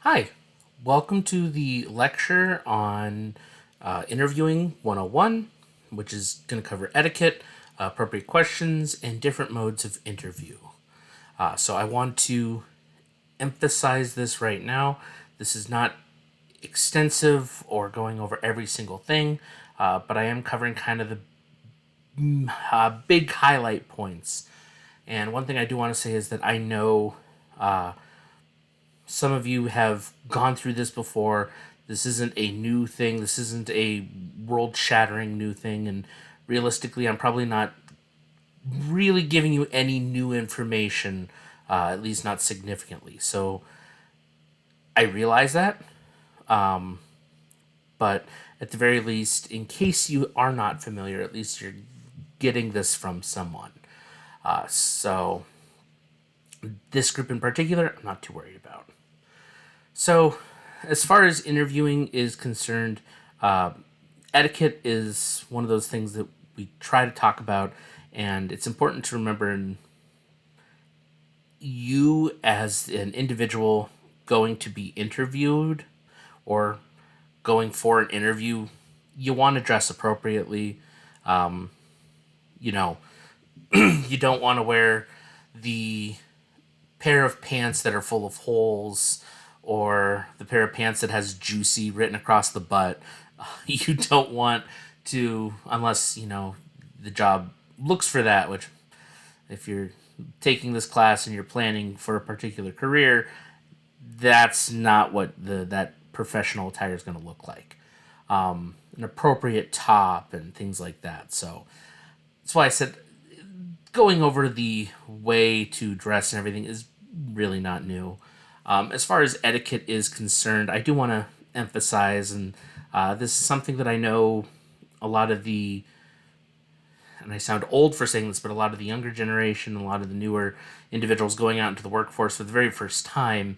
Hi, welcome to the lecture on Interviewing 101, which is going to cover etiquette, appropriate questions, and different modes of interview. So I want to emphasize this right now. This is not extensive or going over every single thing, but I am covering kind of the big highlight points. And one thing I do want to say is that I know some of you have gone through this before. This isn't a new thing. This isn't a world shattering new thing. And realistically, I'm probably not really giving you any new information, at least not significantly. So I realize that. But at the very least, in case you are not familiar, at least you're getting this from someone. So this group in particular, I'm not too worried about. So, as far as interviewing is concerned, etiquette is one of those things that we try to talk about, and it's important to remember you as an individual going to be interviewed or going for an interview, you want to dress appropriately. You know, you don't want to wear the pair of pants that are full of holes or the pair of pants that has juicy written across the butt. You don't want to, unless, the job looks for that, which if you're taking this class and you're planning for a particular career, that's not what that professional attire is going to look like. An appropriate top and things like that. So that's why I said going over the way to dress and everything is really not new. As far as etiquette is concerned, I do want to emphasize, and this is something that I know a lot of the, and I sound old for saying this, but a lot of the younger generation, a lot of the newer individuals going out into the workforce for the very first time,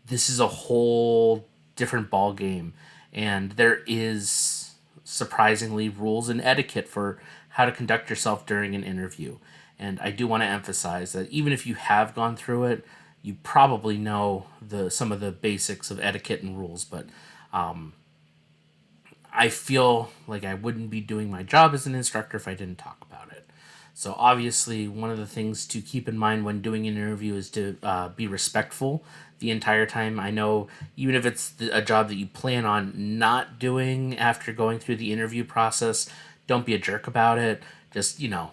this is a whole different ball game, and there is surprisingly rules and etiquette for how to conduct yourself during an interview. And I do want to emphasize that even if you have gone through it, you probably know some of the basics of etiquette and rules. But I feel like I wouldn't be doing my job as an instructor if I didn't talk about it. So obviously, one of the things to keep in mind when doing an interview is to be respectful the entire time. I know even if it's a job that you plan on not doing after going through the interview process, don't be a jerk about it. Just, you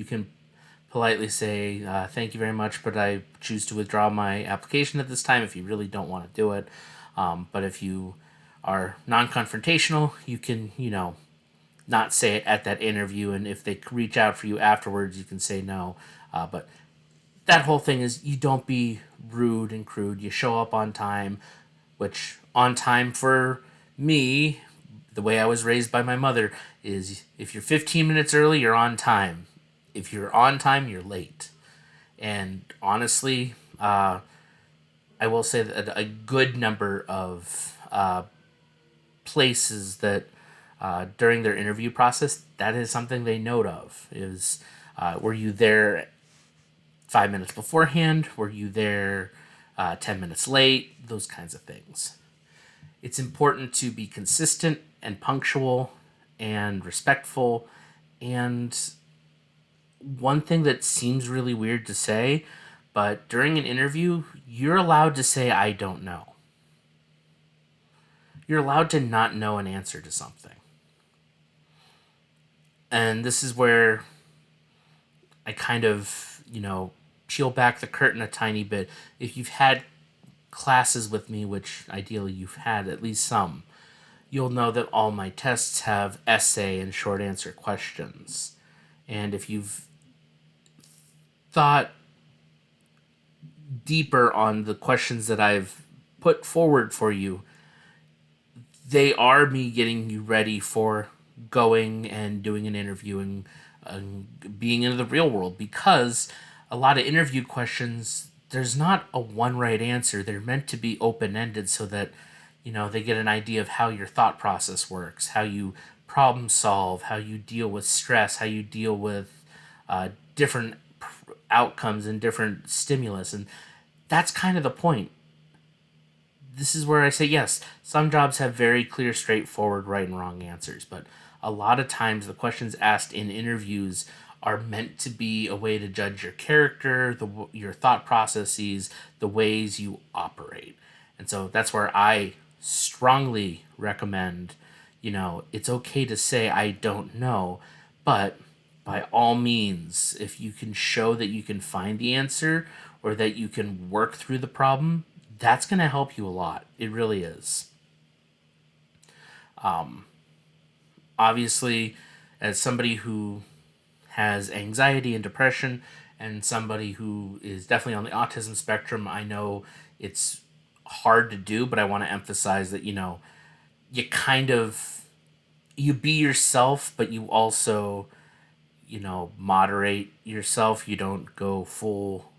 can politely say, thank you very much, but I choose to withdraw my application at this time if you really don't want to do it. But if you are non confrontational, you can, not say it at that interview. And if they reach out for you afterwards, you can say no. But that whole thing is you don't be rude and crude. You show up on time, which on time for me, the way I was raised by my mother, is if you're 15 minutes early, you're on time. If you're on time, you're late. And honestly, I will say that a good number of places that during their interview process, that is something they note of. Is were you there 5 minutes beforehand? Were you there 10 minutes late? Those kinds of things. It's important to be consistent and punctual and respectful. And one thing that seems really weird to say, but during an interview, you're allowed to say, I don't know. You're allowed to not know an answer to something. And this is where I kind of, peel back the curtain a tiny bit. If you've had classes with me, which ideally you've had at least some, you'll know that all my tests have essay and short answer questions. And if you've thought deeper on the questions that I've put forward for you, they are me getting you ready for going and doing an interview and being into the real world, because a lot of interview questions, there's not a one right answer. They're meant to be open ended so that they get an idea of how your thought process works, how you problem solve, how you deal with stress, how you deal with different outcomes and different stimulus. And That's kind of the point. This is where I say yes, some jobs have very clear, straightforward right and wrong answers, but a lot of times the questions asked in interviews are meant to be a way to judge your character, your thought processes, the ways you operate. And so that's where I strongly recommend, it's okay to say I don't know, but by all means, if you can show that you can find the answer or that you can work through the problem, that's going to help you a lot. It really is. Obviously, as somebody who has anxiety and depression and somebody who is definitely on the autism spectrum, I know it's hard to do, but I want to emphasize that, you kind of you be yourself, but you also, moderate yourself. You don't go full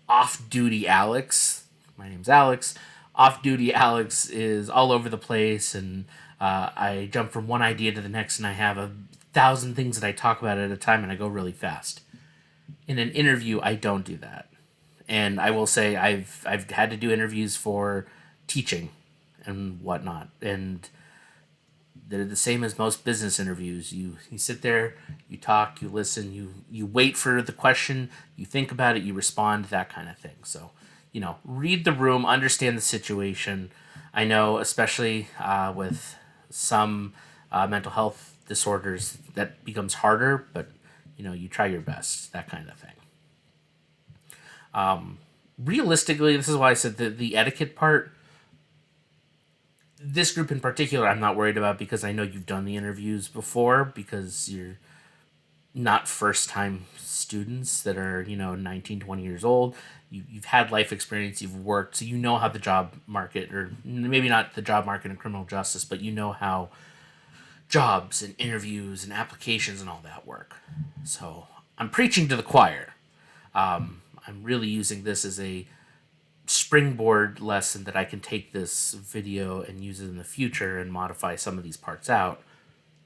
off duty Alex. My name's Alex. Off duty Alex is all over the place, and I jump from one idea to the next, and I have 1,000 things that I talk about at a time, and I go really fast. In an interview, I don't do that, and I will say I've had to do interviews for teaching and whatnot, and they're the same as most business interviews. You sit there, you talk, you listen, you wait for the question, you think about it, you respond, that kind of thing. So, read the room, understand the situation. I know, especially with some mental health disorders, that becomes harder, but you try your best, that kind of thing. Realistically, this is why I said the etiquette part. This group in particular, I'm not worried about because I know you've done the interviews before because you're not first time students that are, 19, 20 years old. You've had life experience, you've worked, so you know how the job market, or maybe not the job market in criminal justice, but you know how jobs and interviews and applications and all that work. So I'm preaching to the choir. I'm really using this as a springboard lesson that I can take this video and use it in the future and modify some of these parts out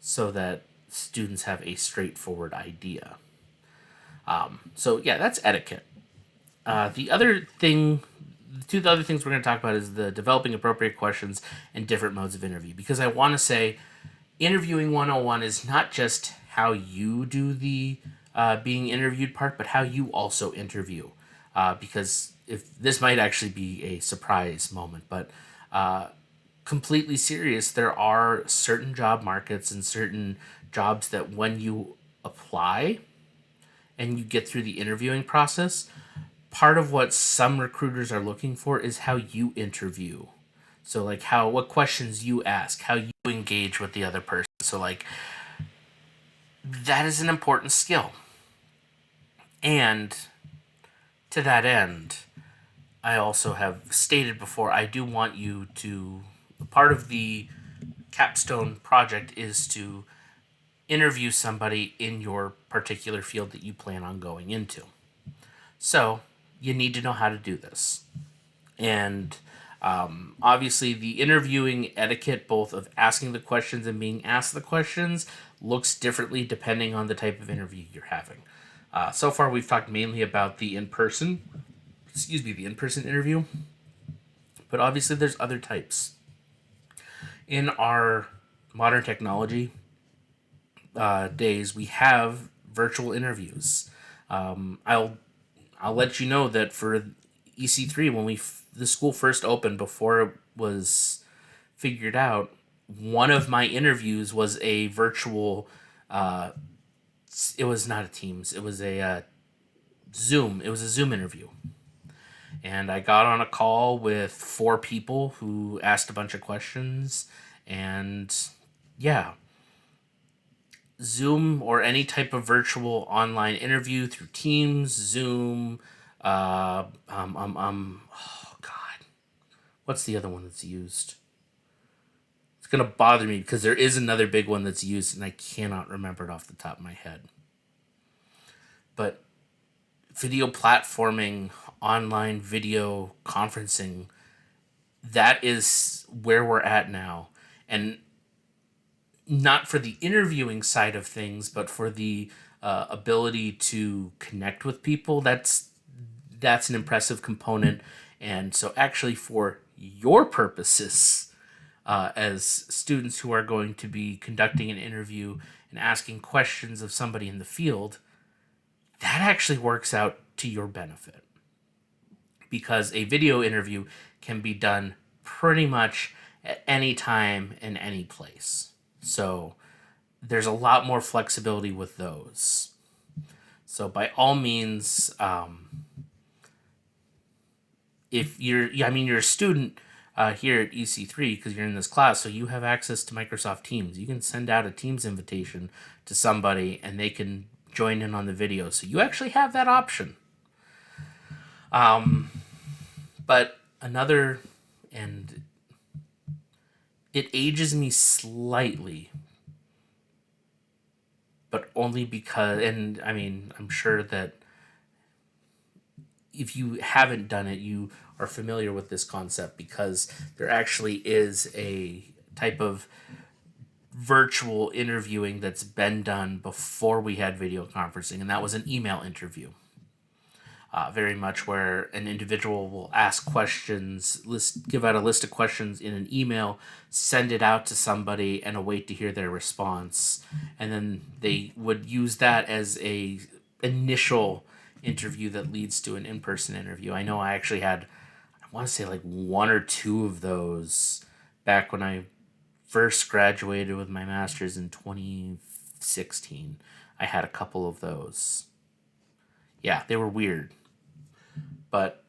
so that students have a straightforward idea. So yeah, that's etiquette. The other thing, the two other things we're going to talk about is the developing appropriate questions and different modes of interview. Because I want to say, interviewing 101 is not just how you do the being interviewed part, but how you also interview. Because if this might actually be a surprise moment, but completely serious, there are certain job markets and certain jobs that when you apply and you get through the interviewing process, part of what some recruiters are looking for is how you interview. So like what questions you ask, how you engage with the other person. So like that is an important skill. And to that end, I also have stated before, I do want you to, part of the Capstone project is to interview somebody in your particular field that you plan on going into. So you need to know how to do this. And obviously, the interviewing etiquette, both of asking the questions and being asked the questions, looks differently depending on the type of interview you're having. So far, we've talked mainly about the in-person interview, but obviously, there's other types. In our modern technology days, we have virtual interviews. I'll let you know that for EC3, when the school first opened, before it was figured out, one of my interviews was a virtual. It was not a Teams. It was a Zoom. It was a Zoom interview, and I got on a call with 4 people who asked a bunch of questions, and yeah, Zoom or any type of virtual online interview through Teams, Zoom, oh God, what's the other one that's used? It's gonna bother me because there is another big one that's used and I cannot remember it off the top of my head. But video platforming, online video conferencing, that is where we're at now. And not for the interviewing side of things, but for the ability to connect with people. that's an impressive component. And so, actually, for your purposes, as students who are going to be conducting an interview and asking questions of somebody in the field, that actually works out to your benefit, because a video interview can be done pretty much at any time in any place. So there's a lot more flexibility with those. So by all means, if you're a student here at EC3 because you're in this class, so you have access to Microsoft Teams. You can send out a Teams invitation to somebody and they can join in on the video. So you actually have that option. But another, and it ages me slightly, but only because, and I mean, I'm sure that if you haven't done it, you are familiar with this concept, because there actually is a type of virtual interviewing that's been done before we had video conferencing, and that was an email interview. Very much where an individual will ask questions, give out a list of questions in an email, send it out to somebody, and await to hear their response. And then they would use that as a initial interview that leads to an in-person interview. I know I actually had, I want to say, like 1 or 2 of those back when I first graduated with my master's in 2016. I had a couple of those. Yeah, they were weird. But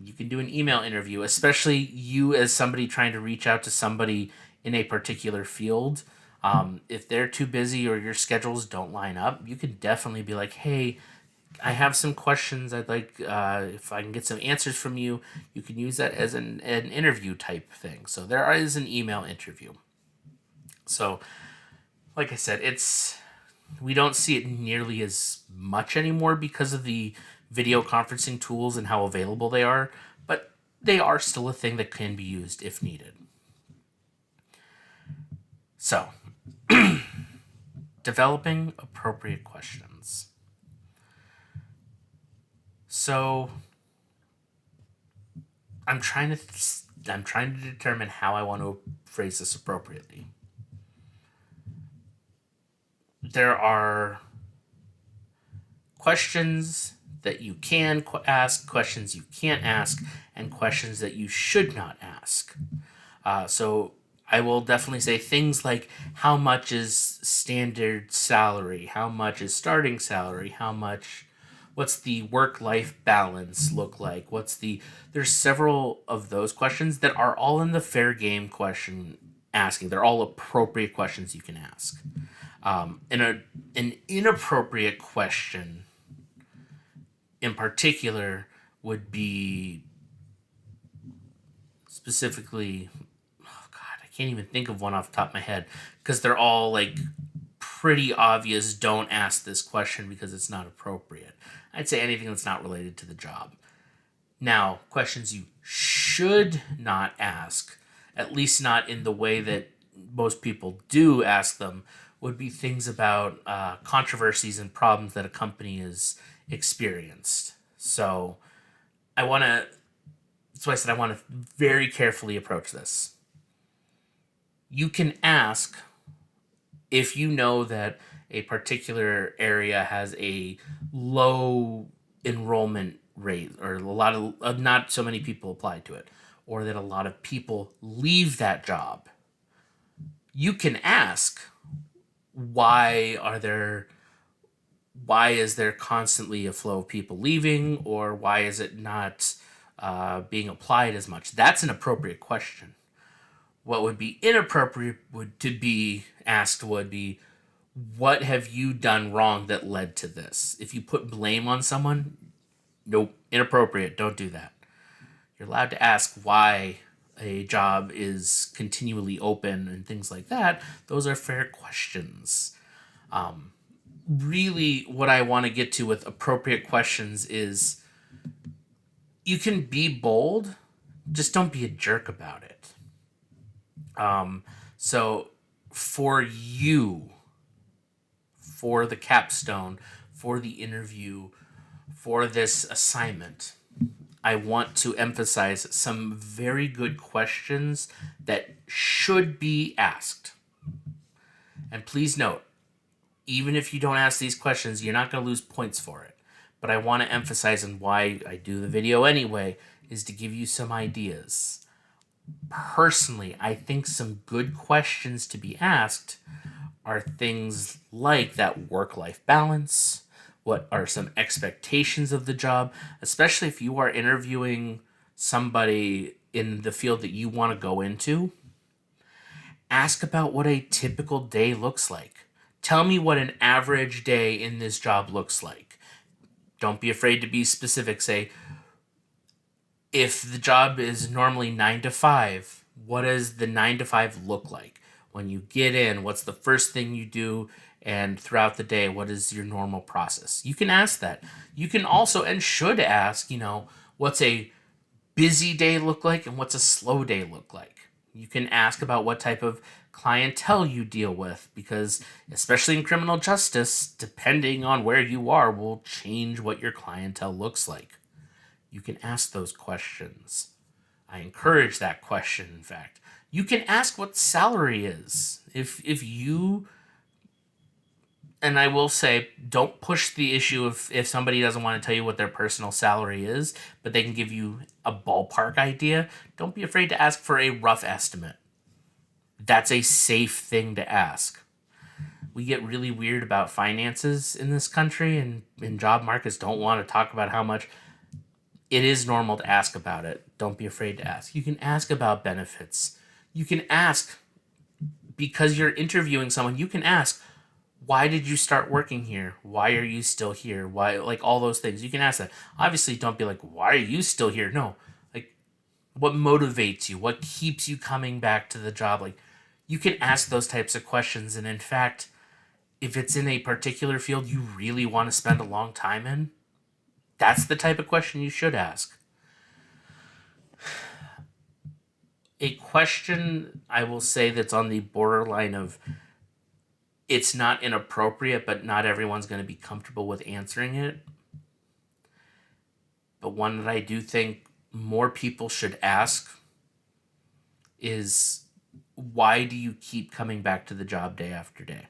you can do an email interview, especially you as somebody trying to reach out to somebody in a particular field. If they're too busy or your schedules don't line up, you can definitely be like, hey, I have some questions. I'd like, if I can get some answers from you, you can use that as an interview type thing. So there is an email interview. So, like I said, we don't see it nearly as much anymore because of the video conferencing tools and how available they are, but they are still a thing that can be used if needed. So, developing appropriate questions. So, I'm trying to determine how I want to phrase this appropriately. There are questions that you can ask, questions you can't ask, and questions that you should not ask. So I will definitely say things like, how much is standard salary? How much is starting salary? What's the work-life balance look like? There's several of those questions that are all in the fair game question asking. They're all appropriate questions you can ask. An inappropriate question in particular would be specifically, oh God, I can't even think of one off the top of my head, because they're all like pretty obvious, don't ask this question because it's not appropriate. I'd say anything that's not related to the job. Now, questions you should not ask, at least not in the way that most people do ask them, would be things about controversies and problems that a company has experienced. So that's why I said I want to very carefully approach this. You can ask if you know that a particular area has a low enrollment rate, or a lot of not so many people apply to it, or that a lot of people leave that job. You can ask, why is there constantly a flow of people leaving, or why is it not being applied as much? That's an appropriate question. What would be inappropriate would be, what have you done wrong that led to this? If you put blame on someone, nope, inappropriate, don't do that. You're allowed to ask why a job is continually open and things like that. Those are fair questions. Really, what I want to get to with appropriate questions is, you can be bold, just don't be a jerk about it. So for you, for the capstone, for the interview, for this assignment, I want to emphasize some very good questions that should be asked. And please note, even if you don't ask these questions, you're not going to lose points for it. But I want to emphasize, and why I do the video anyway, is to give you some ideas. Personally, I think some good questions to be asked are things like that work-life balance. What are some expectations of the job, especially if you are interviewing somebody in the field that you want to go into? Ask about what a typical day looks like. Tell me what an average day in this job looks like. Don't be afraid to be specific. Say, if the job is normally 9 to 5, what does the 9 to 5 look like? When you get in, what's the first thing you do? And throughout the day, what is your normal process? You can ask that. You can also and should ask, what's a busy day look like and what's a slow day look like? You can ask about what type of clientele you deal with, because especially in criminal justice, depending on where you are, will change what your clientele looks like. You can ask those questions. I encourage that question, in fact. You can ask what salary is. If you, and I will say, don't push the issue if somebody doesn't want to tell you what their personal salary is, but they can give you a ballpark idea. Don't be afraid to ask for a rough estimate. That's a safe thing to ask. We get really weird about finances in this country, and in job markets don't want to talk about how much. It is normal to ask about it. Don't be afraid to ask. You can ask about benefits. You can ask, because you're interviewing someone, you can ask, why did you start working here? Why are you still here? Why, like, all those things. You can ask that. Obviously, don't be like, why are you still here? No. Like, what motivates you? What keeps you coming back to the job? Like, you can ask those types of questions. And in fact, if it's in a particular field you really want to spend a long time in, that's the type of question you should ask. A question, I will say, that's on the borderline of, it's not inappropriate, but not everyone's going to be comfortable with answering it. But one that I do think more people should ask is, why do you keep coming back to the job day after day?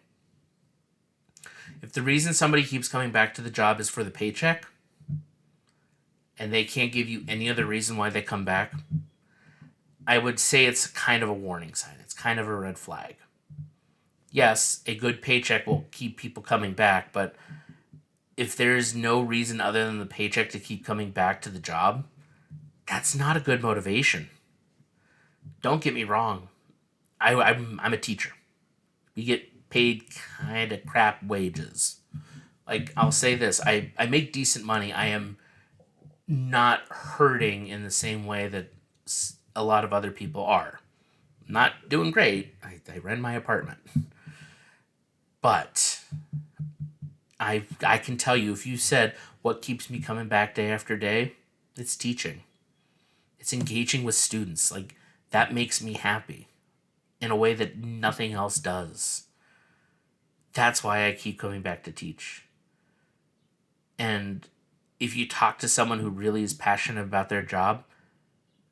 If the reason somebody keeps coming back to the job is for the paycheck, and they can't give you any other reason why they come back, I would say it's kind of a warning sign. It's kind of a red flag. Yes, a good paycheck will keep people coming back, but if there's no reason other than the paycheck to keep coming back to the job, that's not a good motivation. Don't get me wrong. I'm a teacher. We get paid kind of crap wages. Like, I'll say this, I make decent money. I am not hurting in the same way that a lot of other people are. Not doing great. I rent my apartment. But I can tell you, if you said, what keeps me coming back day after day, it's teaching. It's engaging with students. Like, that makes me happy in a way that nothing else does. That's why I keep coming back to teach. And if you talk to someone who really is passionate about their job,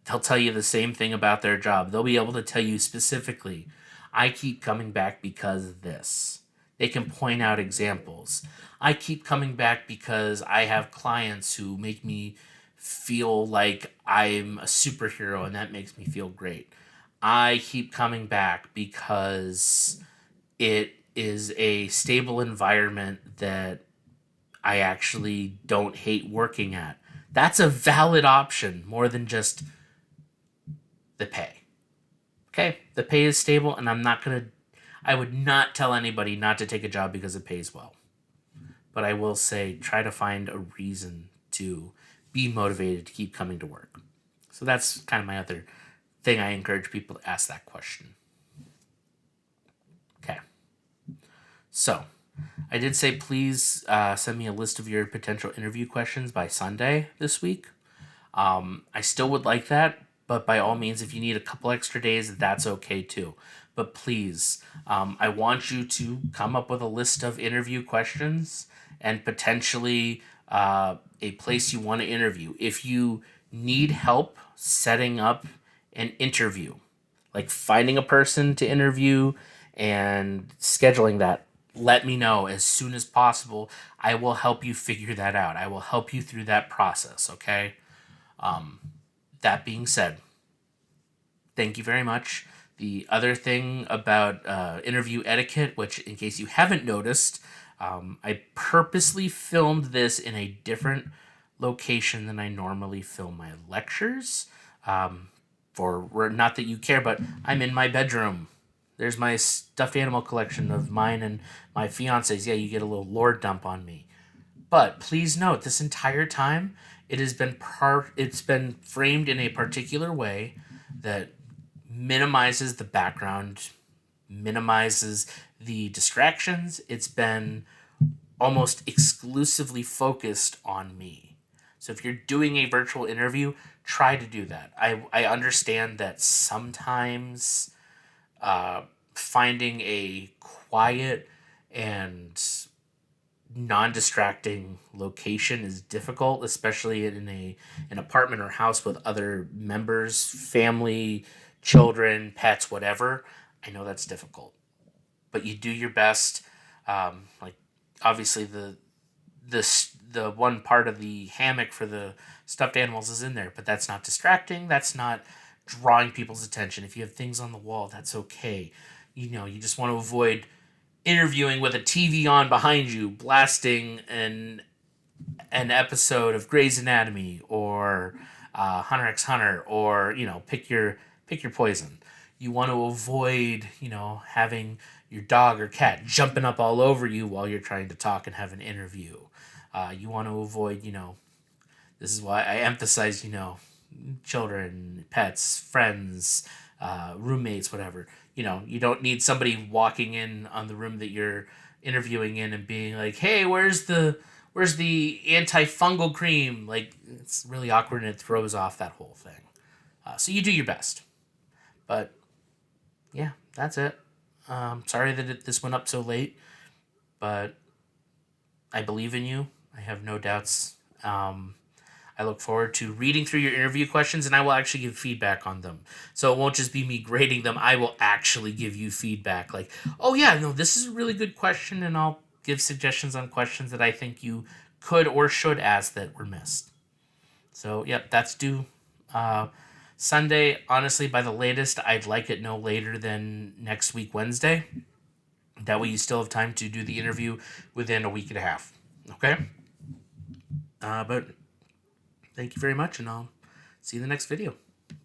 they'll tell you the same thing about their job. They'll be able to tell you specifically, I keep coming back because of this. They can point out examples. I keep coming back because I have clients who make me feel like I'm a superhero, and that makes me feel great. I keep coming back because it is a stable environment that I actually don't hate working at. That's a valid option more than just the pay. Okay, the pay is stable, and I would not tell anybody not to take a job because it pays well. But I will say, try to find a reason to be motivated to keep coming to work. So that's kind of my other thing. I encourage people to ask that question. Okay. So, I did say please send me a list of your potential interview questions by Sunday this week. I still would like that, but by all means, if you need a couple extra days, that's okay too. But please, I want you to come up with a list of interview questions and potentially a place you want to interview. If you need help setting up an interview, like finding a person to interview and scheduling that, let me know as soon as possible. I will help you figure that out. I will help you through that process, okay? That being said, thank you very much. The other thing about interview etiquette, which, in case you haven't noticed, I purposely filmed this in a different location than I normally film my lectures. For not that you care, but I'm in my bedroom. There's my stuffed animal collection of mine and my fiance's. Yeah, you get a little lore dump on me. But please note, this entire time, it's been framed in a particular way that minimizes the background, minimizes the distractions. It's been almost exclusively focused on me. So if you're doing a virtual interview, try to do that. I understand that sometimes finding a quiet and non-distracting location is difficult, especially in an apartment or house with other members, family, children, pets, whatever. I know that's difficult, but you do your best. Like, obviously the one part of the hammock for the stuffed animals is in there, but that's not distracting. That's not drawing people's attention. If you have things on the wall, that's okay. You just want to avoid interviewing with a TV on behind you, blasting an episode of Grey's Anatomy or Hunter x Hunter, or pick your poison. You want to avoid having your dog or cat jumping up all over you while you're trying to talk and have an interview. You want to avoid this is why I emphasize children, pets, friends, roommates, whatever. You don't need somebody walking in on the room that you're interviewing in and being like, "Hey, where's the antifungal cream?" Like, it's really awkward and it throws off that whole thing. So you do your best, but yeah, that's it. Sorry that this went up so late, but I believe in you. I have no doubts. I look forward to reading through your interview questions, and I will actually give feedback on them. So it won't just be me grading them. I will actually give you feedback. Like, oh yeah, no, this is a really good question, and I'll give suggestions on questions that I think you could or should ask that were missed. So yep, that's due uh, Sunday. Honestly, by the latest, I'd like it no later than next week Wednesday. That way, you still have time to do the interview within a week and a half. Okay. But thank you very much, and I'll see you in the next video.